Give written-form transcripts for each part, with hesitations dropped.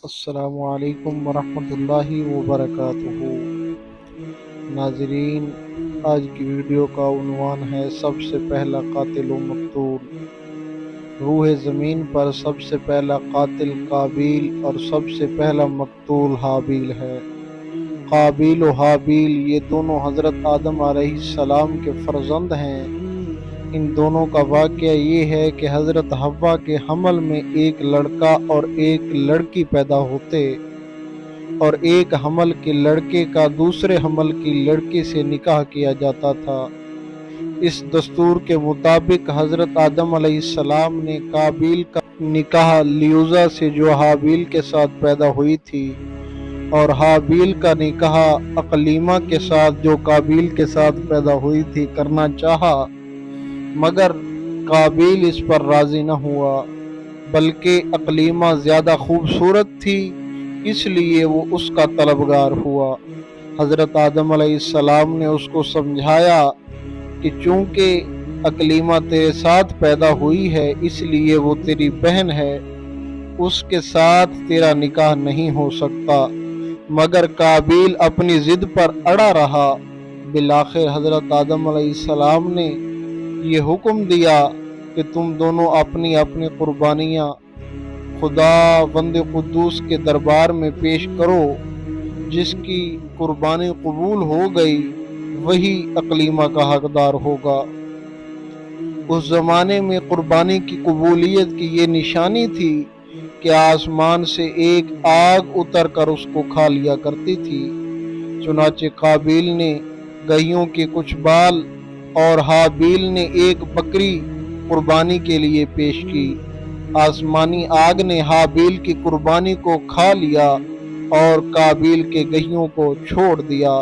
السلام علیکم ورحمۃ اللہ وبرکاتہ۔ ناظرین، آج کی ویڈیو کا عنوان ہے سب سے پہلا قاتل و مقتول۔ روح زمین پر سب سے پہلا قاتل قابیل اور سب سے پہلا مقتول حابیل ہے۔ قابیل و حابیل یہ دونوں حضرت آدم علیہ السلام کے فرزند ہیں۔ ان دونوں کا واقعہ یہ ہے کہ حضرت حوا کے حمل میں ایک لڑکا اور ایک لڑکی پیدا ہوتے اور ایک حمل کے لڑکے کا دوسرے حمل کی لڑکی سے نکاح کیا جاتا تھا۔ اس دستور کے مطابق حضرت آدم علیہ السلام نے قابیل کا نکاح لیوزا سے جو حابیل کے ساتھ پیدا ہوئی تھی اور حابیل کا نکاح اقلیمہ کے ساتھ جو قابیل کے ساتھ پیدا ہوئی تھی کرنا چاہا، مگر قابیل اس پر راضی نہ ہوا، بلکہ اقلیمہ زیادہ خوبصورت تھی، اس لیے وہ اس کا طلبگار ہوا۔ حضرت آدم علیہ السلام نے اس کو سمجھایا کہ چونکہ اقلیمہ تیرے ساتھ پیدا ہوئی ہے اس لیے وہ تیری بہن ہے، اس کے ساتھ تیرا نکاح نہیں ہو سکتا، مگر قابیل اپنی ضد پر اڑا رہا۔ بالآخر حضرت آدم علیہ السلام نے یہ حکم دیا کہ تم دونوں اپنی اپنی قربانیاں خدا بند قدوس کے دربار میں پیش کرو، جس کی قربانی قبول ہو گئی وہی اقلیمہ کا حقدار ہوگا۔ اس زمانے میں قربانی کی قبولیت کی یہ نشانی تھی کہ آسمان سے ایک آگ اتر کر اس کو کھا لیا کرتی تھی۔ چنانچہ قابیل نے گائیوں کے کچھ بال اور حابیل نے ایک بکری قربانی کے لیے پیش کی۔ آسمانی آگ نے حابیل کی قربانی کو کھا لیا اور قابیل کے گائیوں کو چھوڑ دیا۔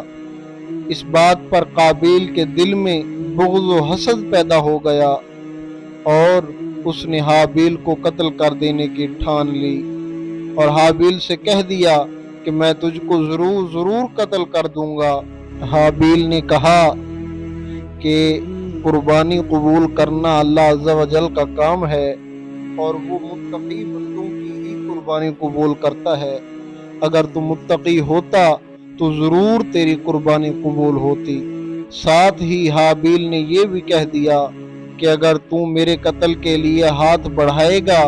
اس بات پر قابیل کے دل میں بغض و حسد پیدا ہو گیا اور اس نے حابیل کو قتل کر دینے کی ٹھان لی اور حابیل سے کہہ دیا کہ میں تجھ کو ضرور قتل کر دوں گا۔ حابیل نے کہا کہ قربانی قبول کرنا اللہ عز و جل کا کام ہے اور وہ متقی بندوں کی ہی قربانی قبول کرتا ہے۔ اگر تو متقی ہوتا تو ضرور تیری قربانی قبول ہوتی۔ ساتھ ہی حابیل نے یہ بھی کہہ دیا کہ اگر تو میرے قتل کے لیے ہاتھ بڑھائے گا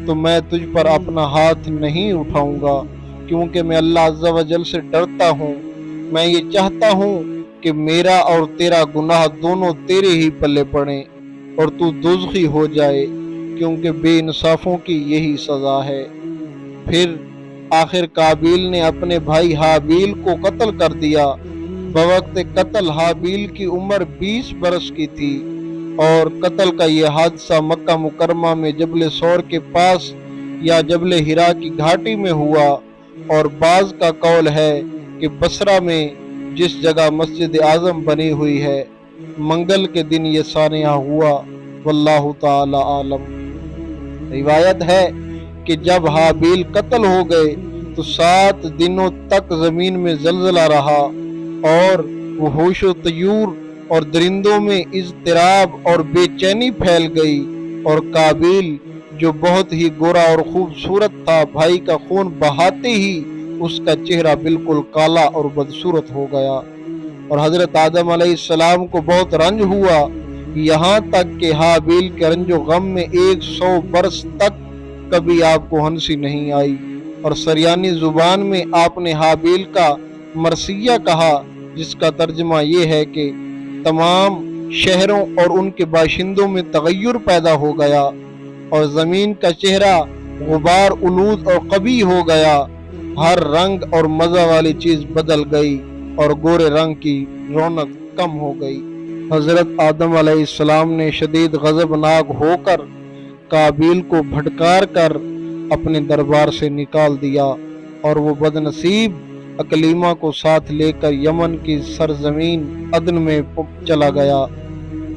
تو میں تجھ پر اپنا ہاتھ نہیں اٹھاؤں گا، کیونکہ میں اللہ عز و جل سے ڈرتا ہوں۔ میں یہ چاہتا ہوں کہ میرا اور تیرا گناہ دونوں تیرے ہی پلے پڑیں اور تو دوزخی ہو جائے، کیونکہ بے انصافوں کی یہی سزا ہے۔ پھر آخر قابیل نے اپنے بھائی حابیل کو قتل کر دیا۔ بوقت قتل حابیل کی عمر 20 برس کی تھی اور قتل کا یہ حادثہ مکہ مکرمہ میں جبل سور کے پاس یا جبل حرا کی گھاٹی میں ہوا، اور بعض کا قول ہے کہ بصرہ میں جس جگہ مسجد اعظم بنی ہوئی ہے، منگل کے دن یہ سانحہ ہوا، واللہ تعالی عالم۔ روایت ہے کہ جب حابیل قتل ہو گئے تو 7 دنوں تک زمین میں زلزلہ رہا اور وحوش و طیور اور درندوں میں اضطراب اور بے چینی پھیل گئی، اور قابیل جو بہت ہی گورا اور خوبصورت تھا، بھائی کا خون بہاتے ہی اس کا چہرہ بالکل کالا اور بدصورت ہو گیا، اور حضرت آدم علیہ السلام کو بہت رنج ہوا، یہاں تک کہ حابیل کے رنج و غم میں 100 برس تک کبھی آپ کو ہنسی نہیں آئی، اور سریانی زبان میں آپ نے حابیل کا مرثیہ کہا، جس کا ترجمہ یہ ہے کہ تمام شہروں اور ان کے باشندوں میں تغیر پیدا ہو گیا اور زمین کا چہرہ غبار آلود اور قبیح ہو گیا، ہر رنگ اور مزہ والی چیز بدل گئی اور گورے رنگ کی رونق کم ہو گئی۔ حضرت آدم علیہ السلام نے شدید غضبناک ہو کر قابیل کو بھٹکار کر اپنے دربار سے نکال دیا، اور وہ بدنصیب اقلیمہ کو ساتھ لے کر یمن کی سرزمین عدن میں چلا گیا۔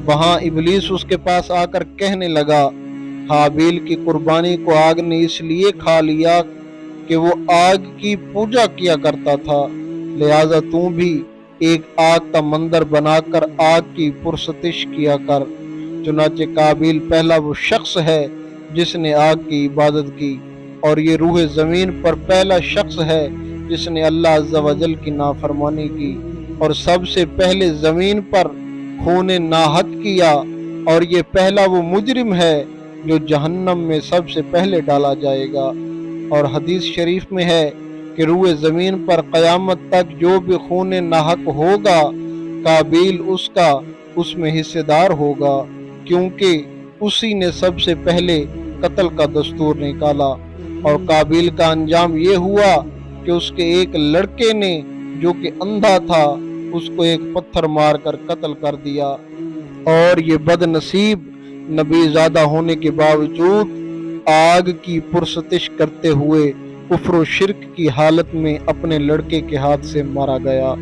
وہاں ابلیس اس کے پاس آ کر کہنے لگا، حابیل کی قربانی کو آگ نے اس لیے کھا لیا کہ وہ آگ کی پوجا کیا کرتا تھا، لہذا تم بھی ایک آگ کا مندر بنا کر آگ کی پرستش کیا کر۔ چنانچہ قابیل پہلا وہ شخص ہے جس نے آگ کی عبادت کی اور یہ روح زمین پر پہلا شخص ہے جس نے اللہ عز و جل کی نافرمانی کی، اور سب سے پہلے زمین پر خون ناحق کیا، اور یہ پہلا وہ مجرم ہے جو جہنم میں سب سے پہلے ڈالا جائے گا۔ اور حدیث شریف میں ہے کہ روح زمین پر قیامت تک جو بھی خون ناحق ہوگا، قابیل اس میں حصے دار ہوگا، کیونکہ اسی نے سب سے پہلے قتل کا دستور نکالا۔ اور قابیل کا انجام یہ ہوا کہ اس کے ایک لڑکے نے جو کہ اندھا تھا اس کو ایک پتھر مار کر قتل کر دیا، اور یہ بد نصیب نبی زادہ ہونے کے باوجود آگ کی پرستش کرتے ہوئے کفر و شرک کی حالت میں اپنے لڑکے کے ہاتھ سے مارا گیا۔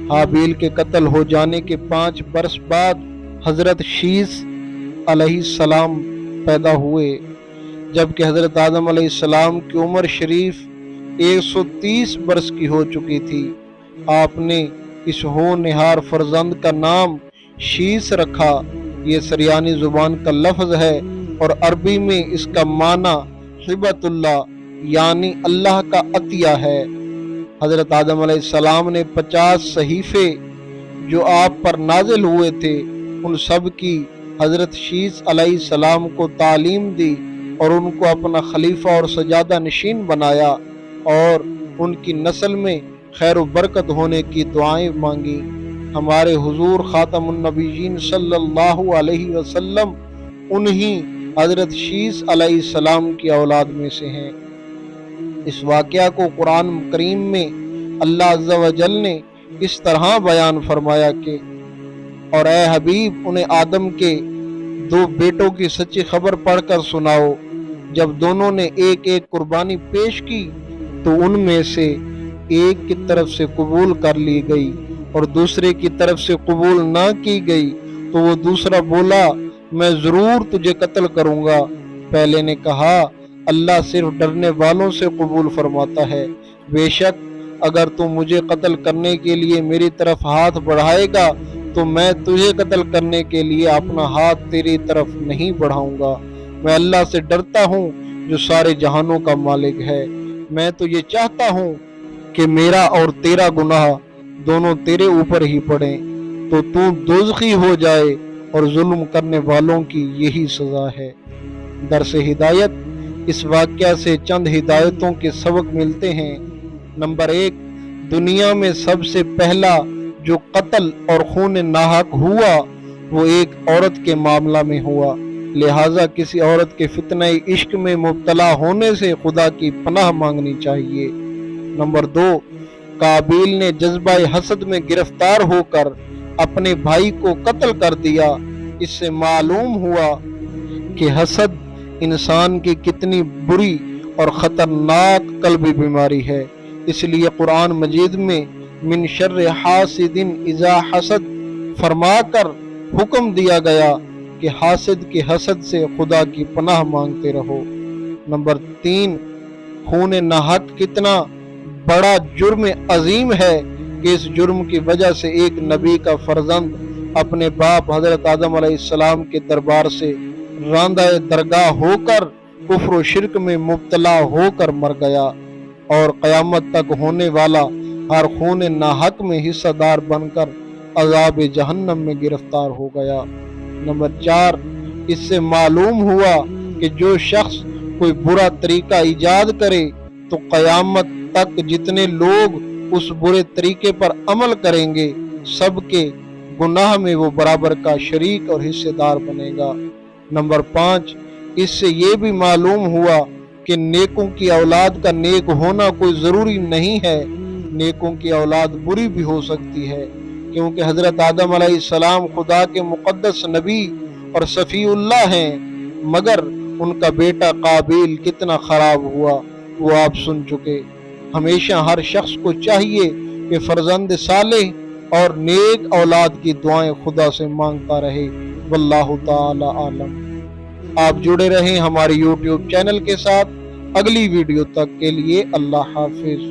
حابیل کے قتل ہو جانے کے 5 برس بعد حضرت شیث علیہ السلام پیدا ہوئے، جبکہ حضرت آدم علیہ السلام کی عمر شریف 130 برس کی ہو چکی تھی۔ آپ نے اس ہونہار فرزند کا نام شیث رکھا۔ یہ سریانی زبان کا لفظ ہے اور عربی میں اس کا معنی ہبۃ اللہ یعنی اللہ کا عطیہ ہے۔ حضرت آدم علیہ السلام نے 50 صحیفے جو آپ پر نازل ہوئے تھے ان سب کی حضرت شیث علیہ السلام کو تعلیم دی اور ان کو اپنا خلیفہ اور سجادہ نشین بنایا، اور ان کی نسل میں خیر و برکت ہونے کی دعائیں مانگی۔ ہمارے حضور خاتم النبیین صلی اللہ علیہ وسلم انہی حضرت شیث علیہ السلام کی اولاد میں سے ہیں۔ اس واقعہ کو قرآن کریم میں اللہ عز و جل نے اس طرح بیان فرمایا کہ اور اے حبیب انہیں آدم کے 2 بیٹوں کی سچی خبر پڑھ کر سناؤ۔ جب دونوں نے ایک ایک قربانی پیش کی تو ان میں سے ایک کی طرف سے قبول کر لی گئی اور دوسرے کی طرف سے قبول نہ کی گئی، تو وہ دوسرا بولا میں ضرور تجھے قتل کروں گا۔ پہلے نے کہا اللہ صرف ڈرنے والوں سے قبول فرماتا ہے، بے شک اگر تو مجھے قتل کرنے کے لیے میری طرف ہاتھ بڑھائے گا تو میں تجھے قتل کرنے کے لیے اپنا ہاتھ تیری طرف نہیں بڑھاؤں گا۔ میں اللہ سے ڈرتا ہوں جو سارے جہانوں کا مالک ہے۔ میں تو یہ چاہتا ہوں کہ میرا اور تیرا گناہ دونوں تیرے اوپر ہی پڑیں، تو دوزخی ہو جائے، اور ظلم کرنے والوں کی یہی سزا ہے۔ درس ہدایت، اس واقعہ سے چند ہدایتوں کے سبق ملتے ہیں۔ نمبر 1، دنیا میں سب سے پہلا جو قتل اور خون ناحق ہوا وہ ایک عورت کے معاملہ میں ہوا، لہٰذا کسی عورت کے فتنہ عشق میں مبتلا ہونے سے خدا کی پناہ مانگنی چاہیے۔ نمبر 2، قابیل نے جذبہ حسد میں گرفتار ہو کر اپنے بھائی کو قتل کر دیا۔ اس سے معلوم ہوا کہ حسد انسان کی کتنی بری اور خطرناک قلبی بیماری ہے۔ اس لیے قرآن مجید میں من شر حاسد اذا حسد فرما کر حکم دیا گیا کہ حاسد کے حسد سے خدا کی پناہ مانگتے رہو۔ نمبر 3، خون ناحق کتنا بڑا جرم عظیم ہے کہ اس جرم کی وجہ سے ایک نبی کا فرزند اپنے باپ حضرت آدم علیہ السلام کے دربار سے راندہ درگاہ ہو کر کفر و شرک میں مبتلا ہو کر مر گیا، اور قیامت تک ہونے والا ہر خون ناحق میں حصہ دار بن کر عذاب جہنم میں گرفتار ہو گیا۔ نمبر 4، اس سے معلوم ہوا کہ جو شخص کوئی برا طریقہ ایجاد کرے تو قیامت تک جتنے لوگ اس برے طریقے پر عمل کریں گے سب کے گناہ میں وہ برابر کا شریک اور حصے دار بنے گا۔ نمبر 5، اس سے یہ بھی معلوم ہوا کہ نیکوں کی اولاد کا نیک ہونا کوئی ضروری نہیں ہے، نیکوں کی اولاد بری بھی ہو سکتی ہے، کیونکہ حضرت آدم علیہ السلام خدا کے مقدس نبی اور صفی اللہ ہیں، مگر ان کا بیٹا قابیل کتنا خراب ہوا وہ آپ سن چکے۔ ہمیشہ ہر شخص کو چاہیے کہ فرزند صالح اور نیک اولاد کی دعائیں خدا سے مانگتا رہے۔ واللہ تعالی عالم۔ آپ جڑے رہیں ہمارے YouTube چینل کے ساتھ۔ اگلی ویڈیو تک کے لیے اللہ حافظ۔